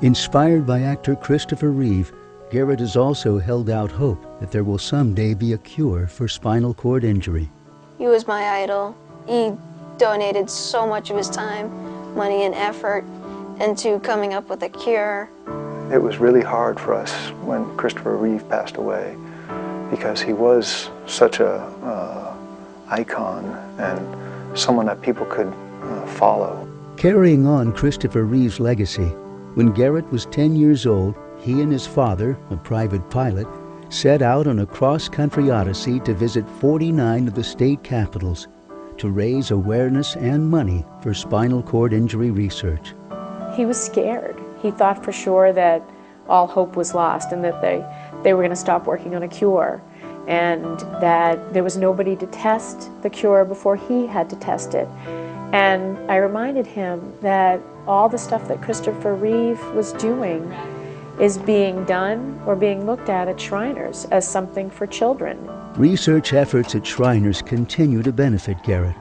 Inspired by actor Christopher Reeve, Garrett has also held out hope that there will someday be a cure for spinal cord injury. He was my idol. He donated so much of his time, money, and effort into coming up with a cure. It was really hard for us when Christopher Reeve passed away because he was such a icon and someone that people could follow. Carrying on Christopher Reeve's legacy, when Garrett was 10 years old, he and his father, a private pilot, set out on a cross-country odyssey to visit 49 of the state capitals to raise awareness and money for spinal cord injury research. He was scared. He thought for sure that all hope was lost and that they were going to stop working on a cure, and that there was nobody to test the cure before he had to test it. And I reminded him that all the stuff that Christopher Reeve was doing is being done or being looked at Shriners as something for children. Research efforts at Shriners continue to benefit Garrett.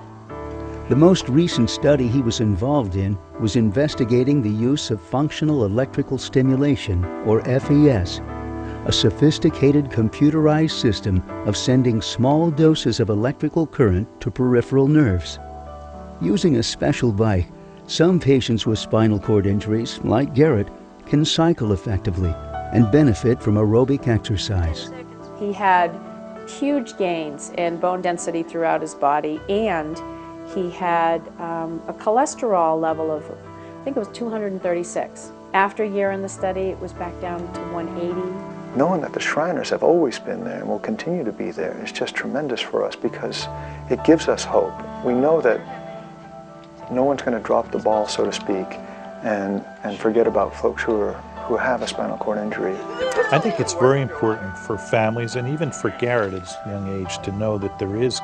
The most recent study he was involved in was investigating the use of functional electrical stimulation, or FES, a sophisticated computerized system of sending small doses of electrical current to peripheral nerves. Using a special bike, some patients with spinal cord injuries, like Garrett, can cycle effectively and benefit from aerobic exercise. He had huge gains in bone density throughout his body, and he had a cholesterol level of, I think it was 236. After a year in the study, it was back down to 180. Knowing that the Shriners have always been there and will continue to be there is just tremendous for us because it gives us hope. We know that no one's going to drop the ball, so to speak, and forget about folks who have a spinal cord injury. I think it's very important for families and even for Garrett at his young age to know that there is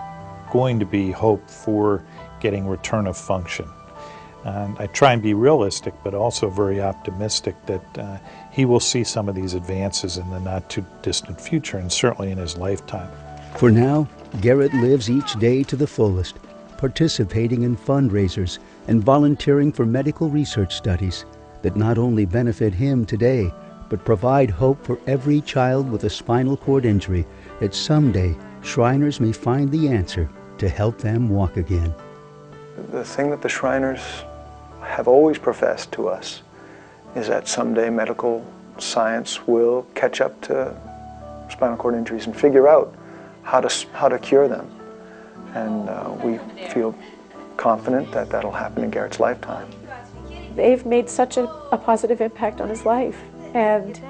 going to be hope for getting return of function. And I try and be realistic, but also very optimistic that he will see some of these advances in the not too distant future, and certainly in his lifetime. For now, Garrett lives each day to the fullest, participating in fundraisers and volunteering for medical research studies that not only benefit him today, but provide hope for every child with a spinal cord injury that someday Shriners may find the answer to help them walk again. The thing that the Shriners have always professed to us is that someday medical science will catch up to spinal cord injuries and figure out how to cure them. And we feel confident that that'll happen in Garrett's lifetime. They've made such a positive impact on his life, and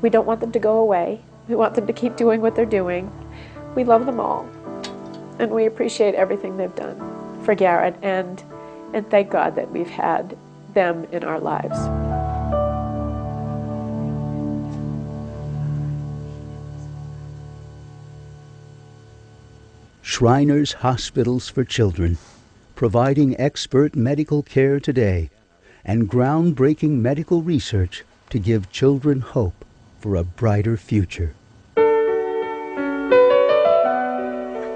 we don't want them to go away. We want them to keep doing what they're doing. We love them all, and we appreciate everything they've done for Garrett, and thank God that we've had them in our lives. Shriners Hospitals for Children, providing expert medical care today and groundbreaking medical research to give children hope for a brighter future.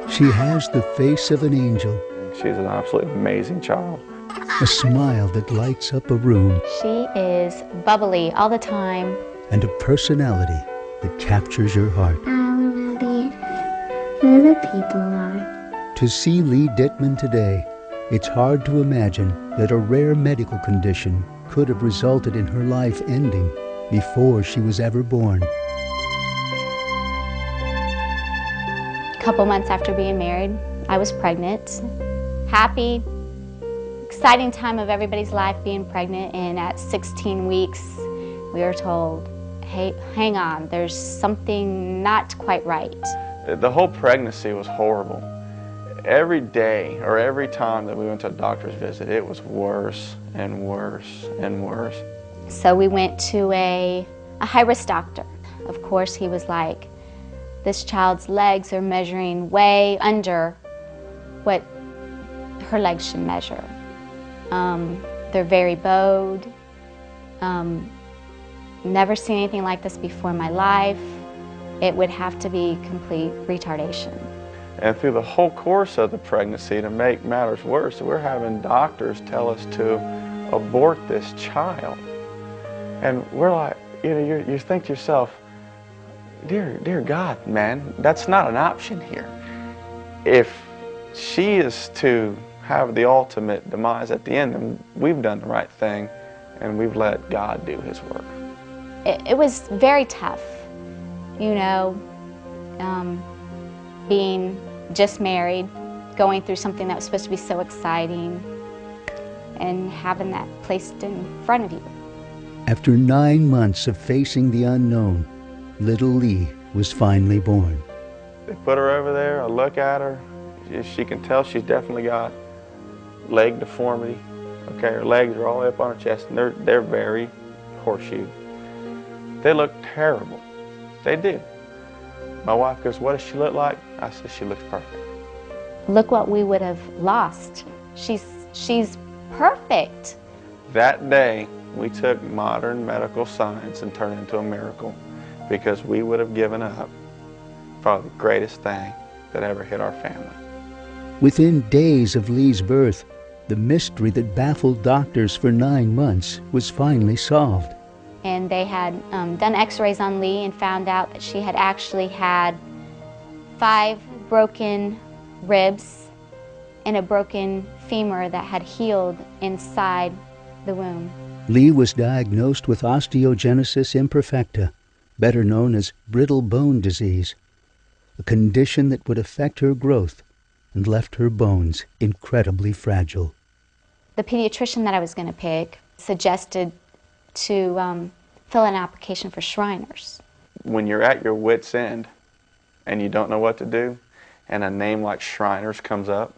She has the face of an angel. She's an absolutely amazing child. A smile that lights up a room. She is bubbly all the time. And a personality that captures your heart. I want to be where the people are. To see Lee Dittman today, it's hard to imagine that a rare medical condition could have resulted in her life ending before she was ever born. A couple months after being married, I was pregnant. Happy, exciting time of everybody's life being pregnant, and at 16 weeks, we were told, hey, hang on, there's something not quite right. The whole pregnancy was horrible. Every day or every time that we went to a doctor's visit, it was worse and worse and worse. So we went to a high-risk doctor. Of course, he was like, this child's legs are measuring way under what her legs should measure. They're very bowed. Never seen anything like this before in my life. It would have to be complete retardation. And through the whole course of the pregnancy, to make matters worse, we're having doctors tell us to abort this child. And we're like, you know, you think to yourself, dear God, man, that's not an option here. If she is to have the ultimate demise at the end, then we've done the right thing and we've let God do his work. It was very tough, you know, being just married, going through something that was supposed to be so exciting, and having that placed in front of you. After 9 months of facing the unknown, little Lee was finally born. They put her over there, I look at her, she can tell she's definitely got leg deformity. Okay, her legs are all the way up on her chest, and they're very horseshoe. They look terrible. They do. My wife goes, "What does she look like?" I said, "She looks perfect." Look what we would have lost. She's perfect. That day, we took modern medical science and turned it into a miracle, because we would have given up probably the greatest thing that ever hit our family. Within days of Lee's birth, the mystery that baffled doctors for 9 months was finally solved. And they had done x-rays on Lee and found out that she had actually had 5 broken ribs and a broken femur that had healed inside the womb. Lee was diagnosed with osteogenesis imperfecta, better known as brittle bone disease, a condition that would affect her growth and left her bones incredibly fragile. The pediatrician that I was going to pick suggested to fill an application for Shriners. When you're at your wit's end and you don't know what to do, and a name like Shriners comes up,